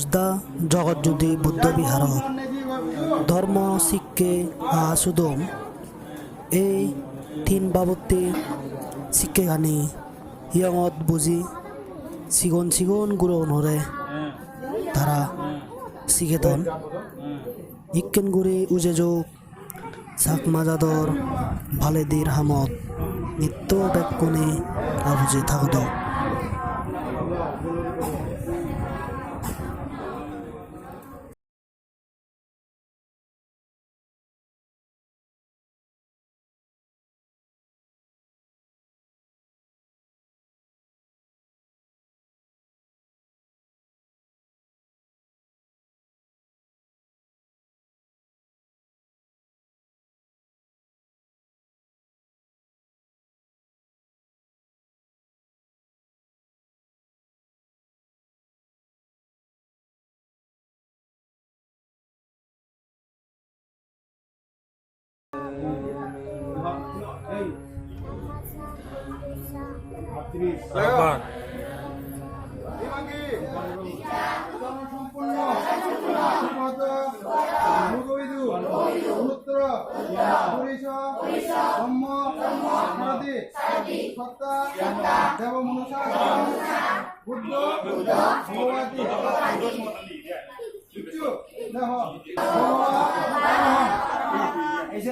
বুজদা জগৎজ্যোতি বুদ্ধ বিহারত ধর্ম শিক্ষে সুদম এই তিন বাবতে শিক্ষে গানি ইয়ঙত বুঝি সিগন সিগন গুরু নরে তারা শিখেতন ইক্কেন গুড়ি উজে যোগ সাকমা জাদর ভালেদির হামত নিত্য বেক্ষণে আবুজে থাকদ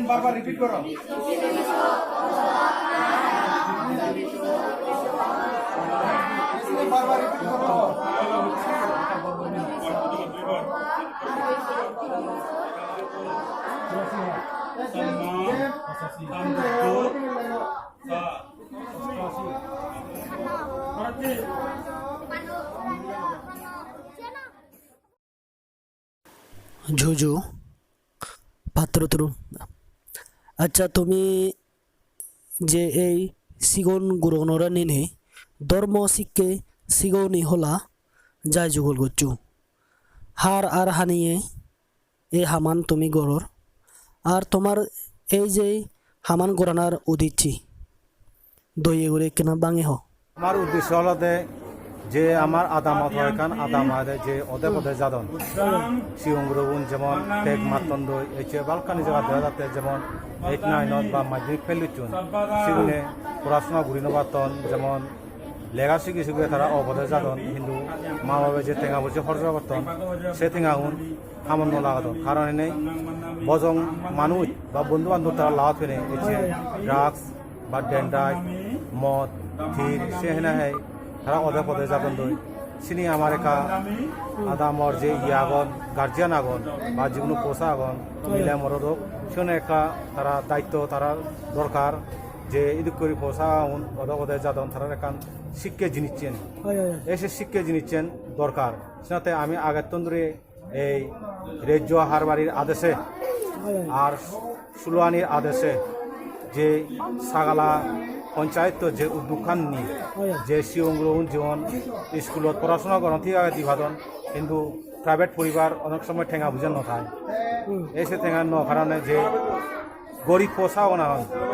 বারবার রিপিট করো বারবার রিপিট করো ঝুঝু পাত্রতরু আচ্ছা তুমি যে এই সিগন গুরুনরা নিনে ধর্ম শিক্ষে সিগনি হলা যাই যুগল গচ্ছু হার আর হানিয়ে এই হামান তুমি গড়র আর তোমার এই যে হামান গড়ানার উদিচ্ছি দইয়ে করে কেনা বাঙে হ আমার উদ্দেশ্য হলো যে আমার আদামত হয় কান আদামাদ যে অদে পদে যাদন শিবঙ্গুরগুন যেমন টেক মাতন দই এই বালকানি জায়গা দেওয়া যাতে যেমন 8-9 বা মাধ্যমিক ফেলুচুন সেগুনে পড়াশোনা ঘুরি নবাতন যেমন লেখা শিখি শিখে তারা অবদে যাদন কিন্তু মা বাবা যে টেঙা বলছে খরচ করতন সে টেঙা হুন সামান্য লাগাতন কারণ এনেই বজং মানুষ বা বন্ধু বান্ধব তারা লাগাত ফেনে এই যে ড্রাগস বা ডেন্ডাই মদ থির সে হেনা হয় তারা অদে পদে যাবেন দই চিনি আমার একা আদামর যে আগন গার্জিয়ান আগন বা যেগুলো পোষা আগন মিলে মরদক সেখানে একটা তারা দায়িত্ব তারা দরকার যে ইদুক করে পোষা অদে পদে যাদন তারা এখান শিক্ষে জিনিসছেন এসে শিক্ষে জিনিসছেন দরকার সেটাতে আমি আগের তন্দ্রে এই রেজ্য হারবাড়ির আদেশে আর সুলোয়ানির আদেশে যে সাগালা পঞ্চায়েত যে উদ্যোগখান নি যে শিবগ্রহণ জীবন স্কুলত পড়াশোনা করেন ঠিক আছে দিভাদন কিন্তু প্রাইভেট পরিবার অনেক সময় ঠেঙা বুঝেন নথায় এসে ঠেঙা ন কারণে যে গরিব পোষাও না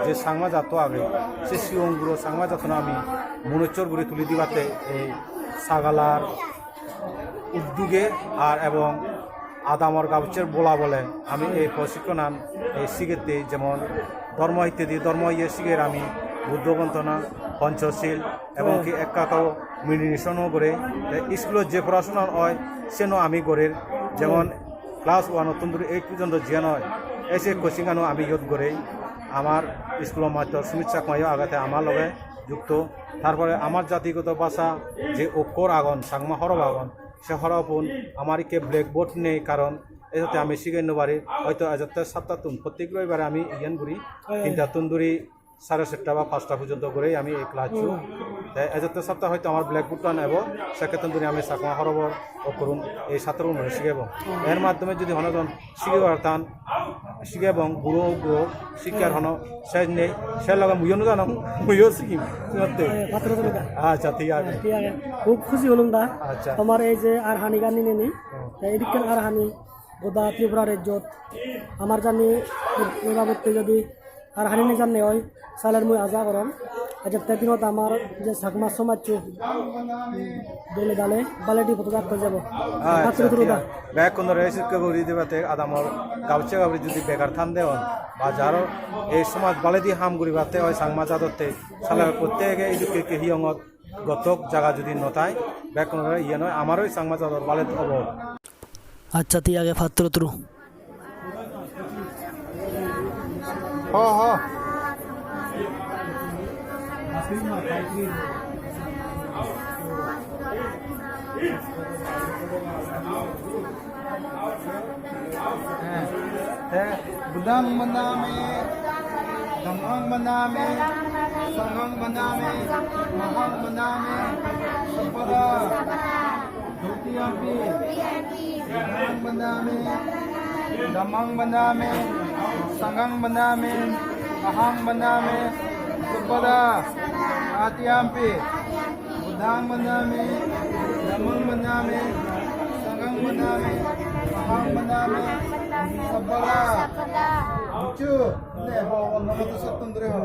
যে সাংমা জাত আগে সে শিবগ্রহ সাংমা জাত না আমি মনোচ্চর করে তুলে দিবাতে এই সাগালার উদ্যোগে আর এবং আদামর গাবুচের বলা বলে আমি এই প্রশিক্ষণ এই শিখেতে যেমন ধর্ম ইত্যাদি ধর্ম ইয়ে শিখের আমি বুদ্ধবন্তনা পঞ্চশীল এবং কি একাকাও মেডিটেশনও করে স্কুলত যে পড়াশোনা হয় সেনও আমি গড়ের যেমন ক্লাস 1 তন্দুরি 8 পর্যন্ত যে নয় এসে কোচিংআনো আমি ইয়ত করে আমার স্কুলের মাত্র সুমিত চাকমাইও আগাতে আমার লগে যুক্ত তারপরে আমার জাতিগত ভাষা যে অক্ষর আগন সাংমা হরব আগন সে হরপুন আমার কে ব্ল্যাকবোর্ড নেই কারণ এতে আমি শিখে নেবারি হয়তো এজাতে 7টা তুন প্রত্যেক রবিবারে আমি ইয়ান করি 3টা তন্দুরি 7:30 বা 5টা পর্যন্ত করে আমি এই ক্লাস তাই এজাতে সপ্তাহ হয়তো আমার ব্ল্যাকবোর্ডটা নেব সেকে তন্দুরি আমি সাকমা হরবর ও করুন এই ছাত্র শিখাব এর মাধ্যমে যদি হনজন শিখে পারতাম শিখে এবং গুরু গুরু শিক্ষার হন শেষ নেই সে লগা মুইও জানো মুইও শিখিম আচ্ছা ঠিক আছে খুব খুশি হলাম দা আচ্ছা তোমার এই যে আর হানি গানি নেনি এদিকে আর হানি গোদা ত্রিপুরা রাজ্যত আমার জানি এই বাবদতে যদি আর হানি জানে হয় সালের মুই আজা করম aja tepinot amar je sakma somachu dole dale baladi foto dak kor jabo patro turu da bag কোন রেসিক কে গরি দিবাতে আদামর গাবচে গাবরি যদি বেকার থান দেওন বা যারো এই সমাজ বালেদি হাম গরিবাতে ওই সাংমা জাদতে সালা প্রত্যেকে ইদুকে কে হিয়ঙত গতক জায়গা যদি নতায় ব্যাগ কোন ইয়ে নয় আমারই সাংমা জাদর বালেদ হব acha ti age patro turu হ হ budang maname, damang maname, sangang maname, mahang maname, sapada, dutiyampi, budang maname, damang maname, sangang maname, mahang maname, sapada, atiyampi, budang maname, damang maname, sangang maname, mahang maname, sabala, lucu, nih bawa nama tuh satu ndre ho.